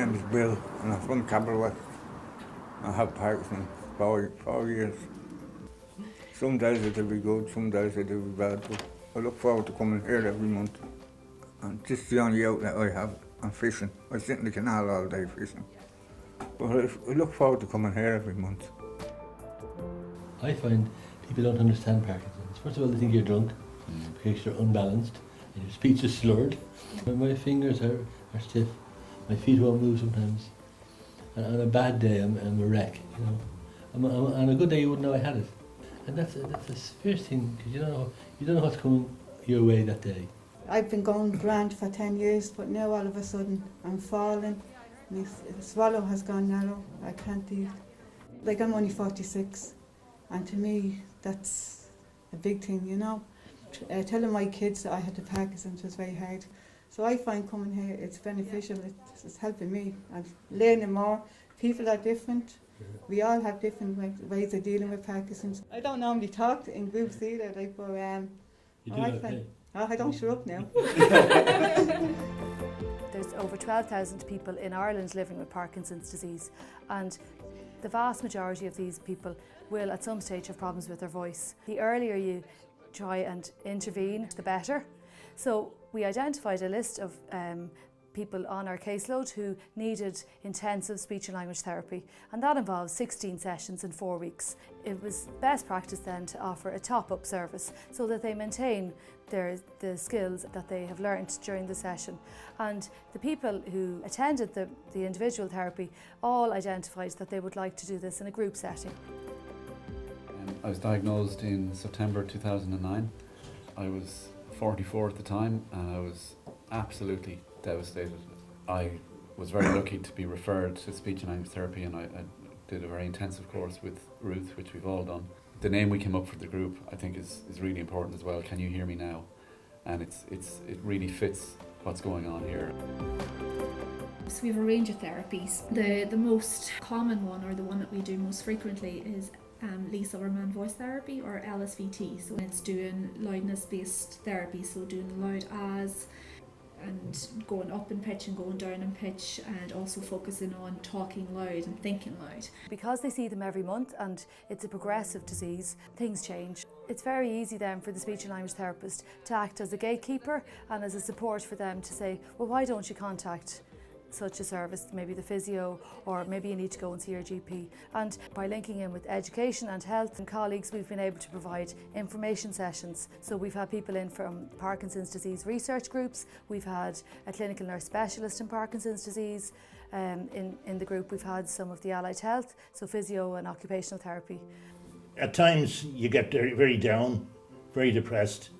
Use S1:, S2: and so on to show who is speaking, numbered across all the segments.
S1: name is Bill, and I'm from Camberwell. I have Parkinson's for 4 years. Some days it'll be good, some days it'll be bad, but I look forward to coming here every month. And this is the only outlet I have. I'm fishing. I sit in the canal all day fishing. But I look forward to coming here every month.
S2: I find people don't understand Parkinson's. First of all, they think you're drunk, because you're unbalanced, and your speech is slurred. My fingers are stiff, my feet won't move sometimes. And on a bad day, I'm a wreck, you know. On a good day, you wouldn't know I had it. And that's a fierce thing, because you don't know what's coming your way that day.
S3: I've been going grand for 10 years, but now all of a sudden I'm falling. My swallow has gone narrow. I can't eat. Like, I'm only 46, and to me that's a big thing, you know. Telling my kids that I had the Parkinson's was very hard. So I find coming here, it's beneficial. It's helping me. I'm learning more. People are different. We all have different ways of dealing with Parkinson's. I don't normally talk in groups either, like, but
S2: You do okay.
S3: I don't shut up now.
S4: There's over 12,000 people in Ireland living with Parkinson's disease, and the vast majority of these people will at some stage have problems with their voice. The earlier you try and intervene, the better. So we identified a list of people on our caseload who needed intensive speech and language therapy, and that involves 16 sessions in 4 weeks. It was best practice then to offer a top-up service so that they maintain the skills that they have learned during the session. And the people who attended the individual therapy all identified that they would like to do this in a group setting.
S5: I was diagnosed in September 2009. I was 44 at the time, and I was absolutely devastated. I was very lucky to be referred to speech and language therapy, and I did a very intensive course with Ruth, which we've all done. The name we came up for the group, I think, is really important as well. Can you hear me now? And it really fits what's going on here.
S6: So we have a range of therapies. The most common one, or the one that we do most frequently, is Lee Silverman voice therapy, or LSVT. So it's doing loudness-based therapy, so doing loud ahs, and going up in pitch and going down in pitch, and also focusing on talking loud and thinking loud.
S4: Because they see them every month and it's a progressive disease, things change. It's very easy then for the speech and language therapist to act as a gatekeeper and as a support for them to say, well, why don't you contact such a service, maybe the physio, or maybe you need to go and see your GP. And by linking in with education and health and colleagues, we've been able to provide information sessions. So we've had people in from Parkinson's disease research groups, we've had a clinical nurse specialist in Parkinson's disease. In the group we've had some of the allied health, so physio and occupational therapy.
S7: At times you get very down, very depressed,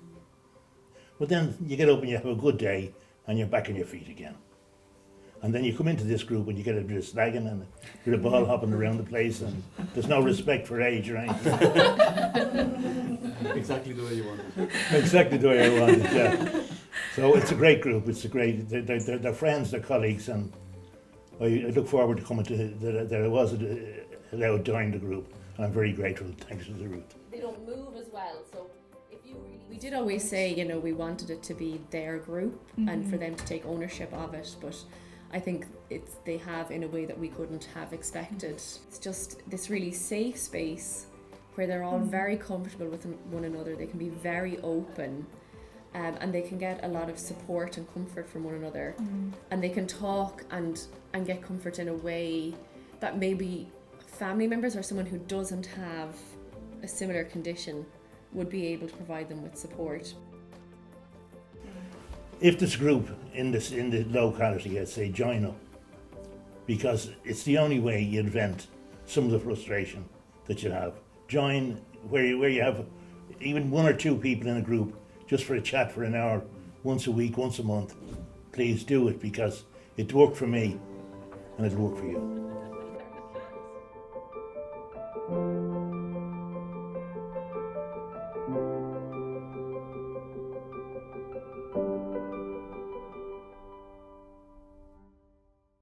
S7: but then you get up and you have a good day and you're back on your feet again. And then you come into this group and you get a bit of slagging and a bit of ball hopping around the place, and there's no respect for age or anything.
S5: Exactly the way you want it.
S7: Exactly the way I want it, yeah. So it's a great group. They're friends, they're colleagues, and I look forward to coming to that I was allowed to join the group. And I'm very grateful. Thanks to the Ruth.
S8: They don't move as well, so if you really...
S9: We did always say, you know, we wanted it to be their group and for them to take ownership of it, but I think they have in a way that we couldn't have expected. It's just this really safe space where they're all very comfortable with one another. They can be very open, and they can get a lot of support and comfort from one another, and they can talk and get comfort in a way that maybe family members or someone who doesn't have a similar condition would be able to provide them with support.
S7: If this group in the locality, I'd say join up, because it's the only way you vent some of the frustration that you have. Join where you have even one or two people in a group just for a chat for an hour, once a week, once a month. Please do it, because it worked for me and it'll work for you.